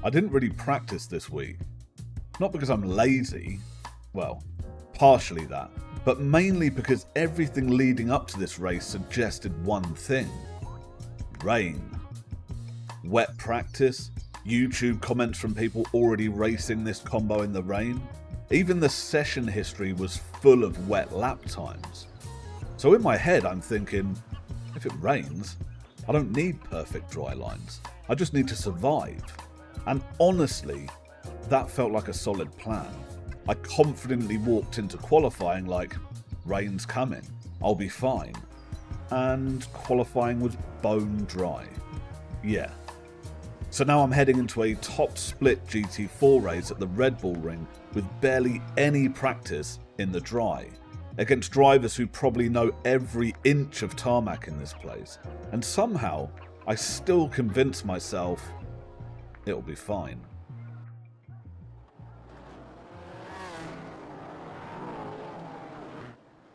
I didn't really practice this week. Not because I'm lazy, well, partially that, but mainly because everything leading up to this race suggested one thing. Rain. Wet practice, YouTube comments from people already racing this combo in the rain. Even the session history was full of wet lap times. So in my head I'm thinking, if it rains, I don't need perfect dry lines. I just need to survive. And honestly, that felt like a solid plan. I confidently walked into qualifying like, rain's coming, I'll be fine. And qualifying was bone dry. Yeah. So now I'm heading into a top split GT4 race at the Red Bull Ring with barely any practice in the dry, against drivers who probably know every inch of tarmac in this place. And somehow, I still convince myself it'll be fine.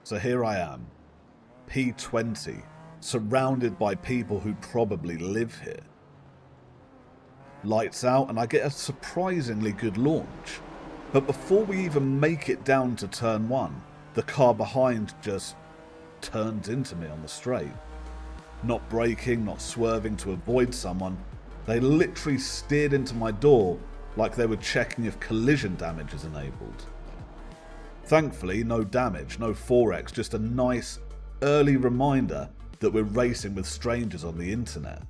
So here I am, P20, surrounded by people who probably live here. Lights out and I get a surprisingly good launch. But before we even make it down to turn 1, the car behind just turns into me on the straight. Not braking, not swerving to avoid someone, they literally steered into my door like they were checking if collision damage is enabled. Thankfully, no damage, no 4X, just a nice early reminder that we're racing with strangers on the internet.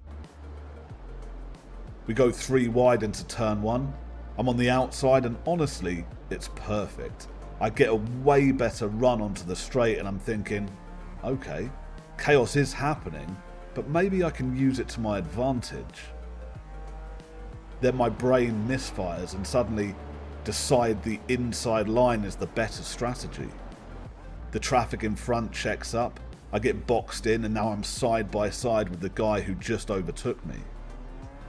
We go 3 wide into turn 1. I'm on the outside and honestly, it's perfect. I get a way better run onto the straight and I'm thinking, okay, chaos is happening, but maybe I can use it to my advantage. Then my brain misfires and suddenly decide the inside line is the better strategy. The traffic in front checks up, I get boxed in and now I'm side by side with the guy who just overtook me.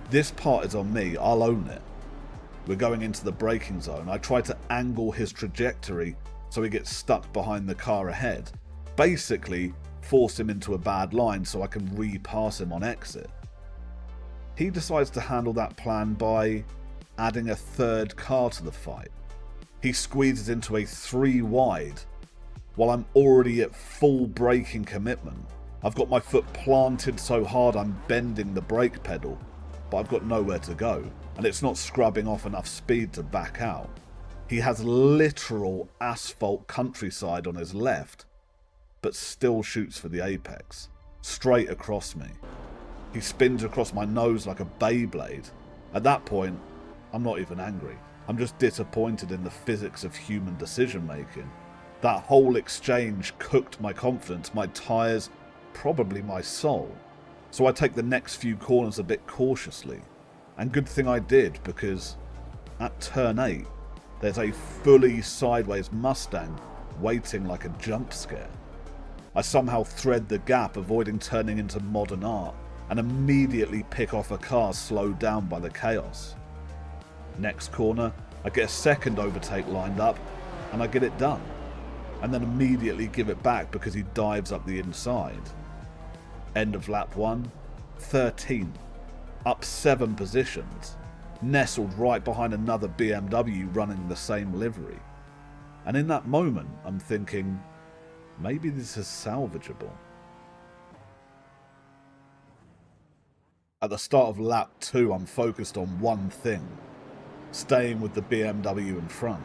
This part is on me, I'll own it. We're going into the braking zone. I try to angle his trajectory so he gets stuck behind the car ahead. Basically, force him into a bad line so I can re-pass him on exit. He decides to handle that plan by adding a third car to the fight. He squeezes into a 3 wide while I'm already at full braking commitment. I've got my foot planted so hard I'm bending the brake pedal, but I've got nowhere to go, and it's not scrubbing off enough speed to back out. He has literal asphalt countryside on his left, but still shoots for the apex, straight across me. He spins across my nose like a Beyblade. At that point, I'm not even angry. I'm just disappointed in the physics of human decision making. That whole exchange cooked my confidence, my tyres, probably my soul. So I take the next few corners a bit cautiously. And good thing I did, because at turn 8, there's a fully sideways Mustang waiting like a jump scare. I somehow thread the gap, avoiding turning into modern art, and immediately pick off a car slowed down by the chaos. Next corner, I get a second overtake lined up, and I get it done. And then immediately give it back because he dives up the inside. End of lap 1, 13th, up 7 positions, nestled right behind another BMW running the same livery. And in that moment, I'm thinking, maybe this is salvageable. At the start of lap 2, I'm focused on one thing, staying with the BMW in front.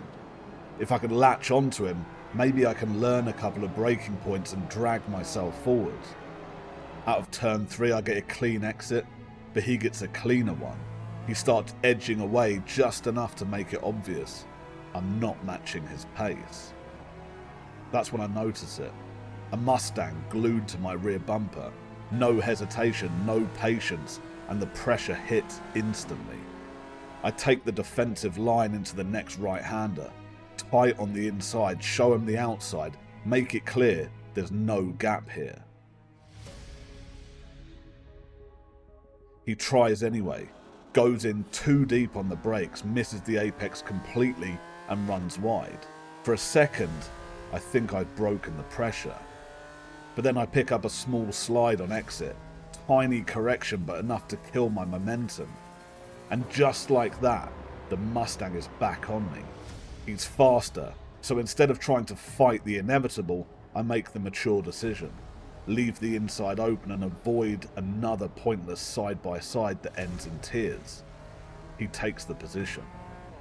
If I can latch onto him, maybe I can learn a couple of braking points and drag myself forward. Out of turn 3 I get a clean exit, but he gets a cleaner one. He starts edging away just enough to make it obvious I'm not matching his pace. That's when I notice it. A Mustang glued to my rear bumper. No hesitation, no patience, and the pressure hits instantly. I take the defensive line into the next right-hander, tight on the inside, show him the outside, make it clear there's no gap here. He tries anyway, goes in too deep on the brakes, misses the apex completely and runs wide. For a second, I think I'd broken the pressure. But then I pick up a small slide on exit, tiny correction but enough to kill my momentum. And just like that, the Mustang is back on me. He's faster, so instead of trying to fight the inevitable, I make the mature decision. Leave the inside open and avoid another pointless side-by-side that ends in tears. He takes the position.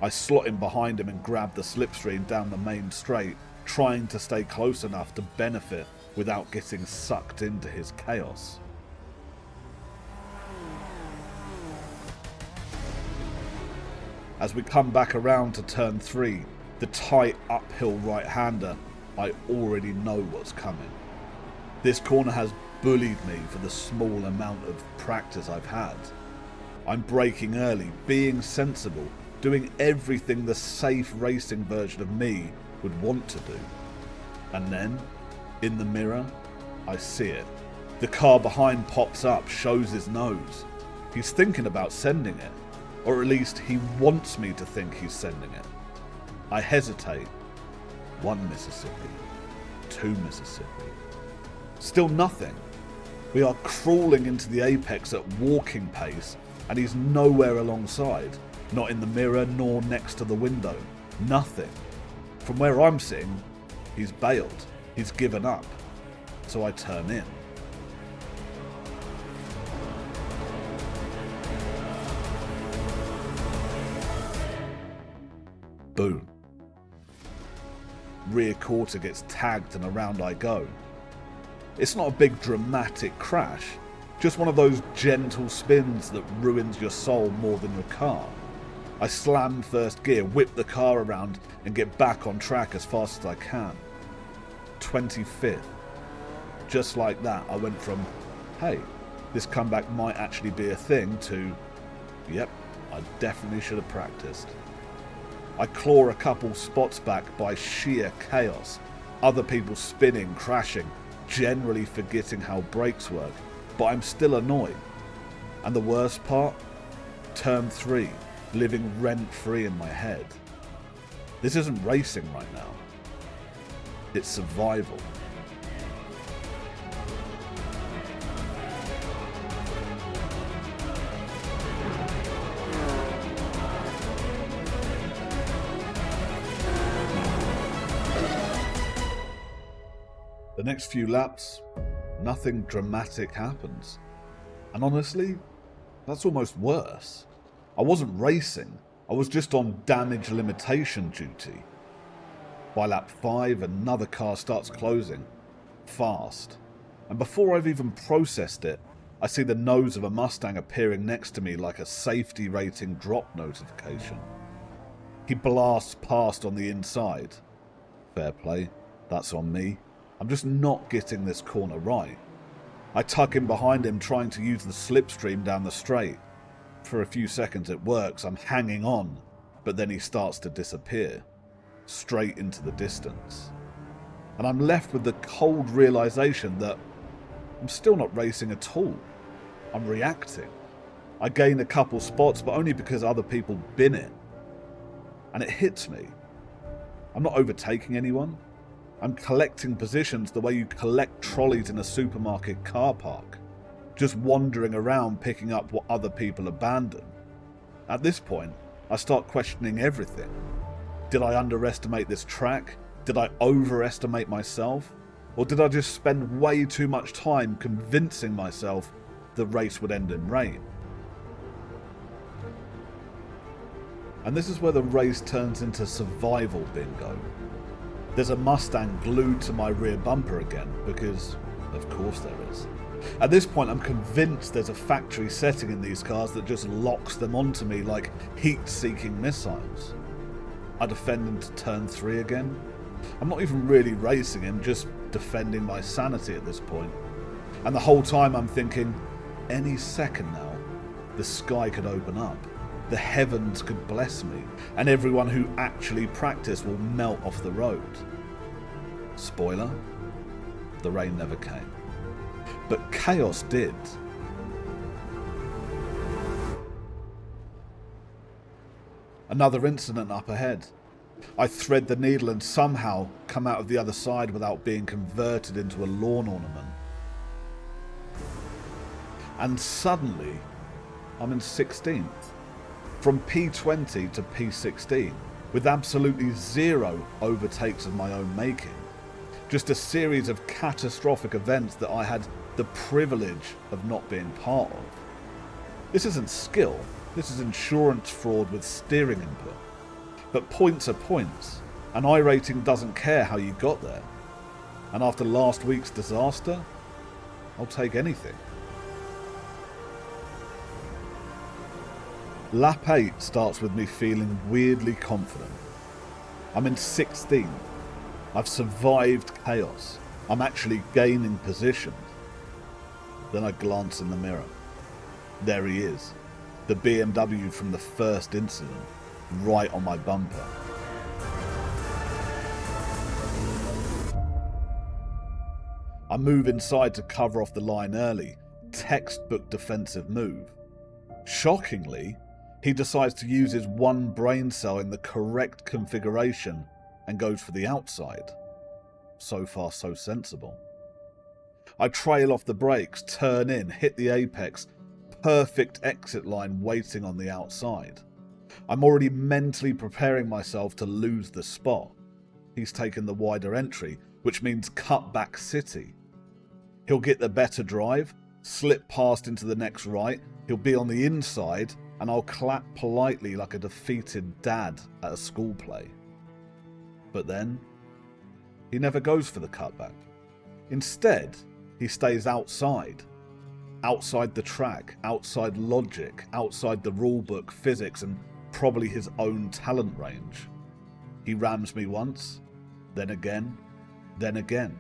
I slot in behind him and grab the slipstream down the main straight, trying to stay close enough to benefit without getting sucked into his chaos. As we come back around to turn 3, the tight uphill right-hander, I already know what's coming. This corner has bullied me for the small amount of practice I've had. I'm braking early, being sensible, doing everything the safe racing version of me would want to do. And then, in the mirror, I see it. The car behind pops up, shows his nose. He's thinking about sending it, or at least he wants me to think he's sending it. I hesitate. 1 Mississippi, 2 Mississippi. Still nothing. We are crawling into the apex at walking pace, and he's nowhere alongside. Not in the mirror, nor next to the window. Nothing. From where I'm sitting, he's bailed. He's given up. So I turn in. Boom. Rear quarter gets tagged and around I go. It's not a big dramatic crash, just one of those gentle spins that ruins your soul more than your car. I slam first gear, whip the car around and get back on track as fast as I can. 25th. Just like that, I went from, hey, this comeback might actually be a thing, to, yep, I definitely should have practiced. I claw a couple spots back by sheer chaos. Other people spinning, crashing, generally forgetting how brakes work, but I'm still annoyed. And the worst part? Turn 3, living rent-free in my head. This isn't racing right now. It's survival. The next few laps, nothing dramatic happens. And honestly, that's almost worse. I wasn't racing, I was just on damage limitation duty. By lap 5, another car starts closing. Fast. And before I've even processed it, I see the nose of a Mustang appearing next to me like a safety rating drop notification. He blasts past on the inside. Fair play, that's on me. I'm just not getting this corner right. I tuck in behind him, trying to use the slipstream down the straight. For a few seconds it works, I'm hanging on, but then he starts to disappear, straight into the distance. And I'm left with the cold realization that I'm still not racing at all. I'm reacting. I gain a couple spots, but only because other people bin it. And it hits me. I'm not overtaking anyone. I'm collecting positions the way you collect trolleys in a supermarket car park, just wandering around picking up what other people abandon. At this point, I start questioning everything. Did I underestimate this track? Did I overestimate myself? Or did I just spend way too much time convincing myself the race would end in rain? And this is where the race turns into survival bingo. There's a Mustang glued to my rear bumper again, because of course there is. At this point I'm convinced there's a factory setting in these cars that just locks them onto me like heat-seeking missiles. I defend into turn 3 again. I'm not even really racing him, just defending my sanity at this point. And the whole time I'm thinking, any second now, the sky could open up. The heavens could bless me, and everyone who actually practiced will melt off the road. Spoiler, the rain never came. But chaos did. Another incident up ahead. I thread the needle and somehow come out of the other side without being converted into a lawn ornament. And suddenly, I'm in 16th. From P20 to P16, with absolutely zero overtakes of my own making. Just a series of catastrophic events that I had the privilege of not being part of. This isn't skill, this is insurance fraud with steering input. But points are points, and iRacing doesn't care how you got there. And after last week's disaster, I'll take anything. Lap 8 starts with me feeling weirdly confident. I'm in 16th. I've survived chaos. I'm actually gaining position. Then I glance in the mirror. There he is, the BMW from the first incident, right on my bumper. I move inside to cover off the line early, textbook defensive move. Shockingly, he decides to use his one brain cell in the correct configuration and goes for the outside. So far, so sensible. I trail off the brakes, turn in, hit the apex, perfect exit line waiting on the outside. I'm already mentally preparing myself to lose the spot. He's taken the wider entry, which means cutback city. He'll get the better drive, slip past into the next right, he'll be on the inside, and I'll clap politely like a defeated dad at a school play. But then, he never goes for the cutback. Instead, he stays outside. Outside the track, outside logic, outside the rulebook, physics, and probably his own talent range. He rams me once, then again, then again.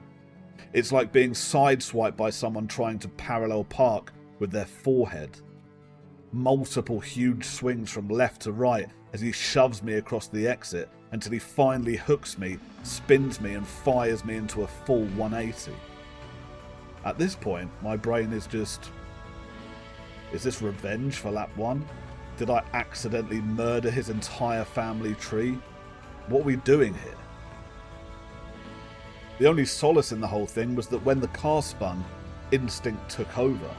It's like being sideswiped by someone trying to parallel park with their forehead. Multiple huge swings from left to right as he shoves me across the exit until he finally hooks me, spins me and fires me into a full 180. At this point, my brain is just, is this revenge for lap 1? Did I accidentally murder his entire family tree? What are we doing here? The only solace in the whole thing was that when the car spun, instinct took over.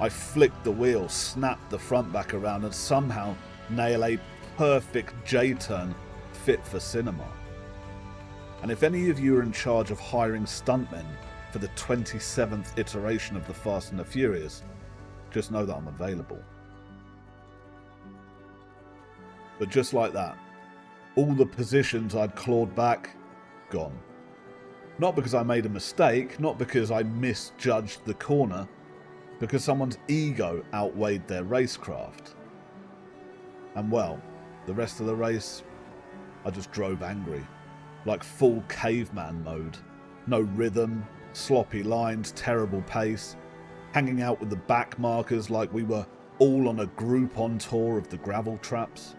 I flicked the wheel, snapped the front back around and somehow nail a perfect J-turn fit for cinema. And if any of you are in charge of hiring stuntmen for the 27th iteration of the Fast and the Furious, just know that I'm available. But just like that, all the positions I'd clawed back, gone. Not because I made a mistake, not because I misjudged the corner, because someone's ego outweighed their racecraft. And well, the rest of the race, I just drove angry, like full caveman mode. No rhythm, sloppy lines, terrible pace, hanging out with the back markers like we were all on a Groupon tour of the gravel traps.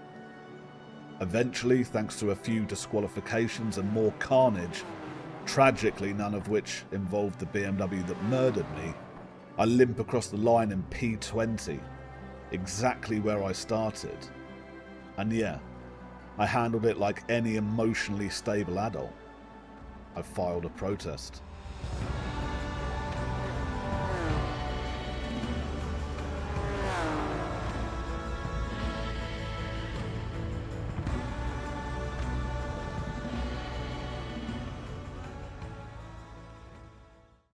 Eventually, thanks to a few disqualifications and more carnage, tragically none of which involved the BMW that murdered me, I limp across the line in P20, exactly where I started. And yeah, I handled it like any emotionally stable adult. I filed a protest.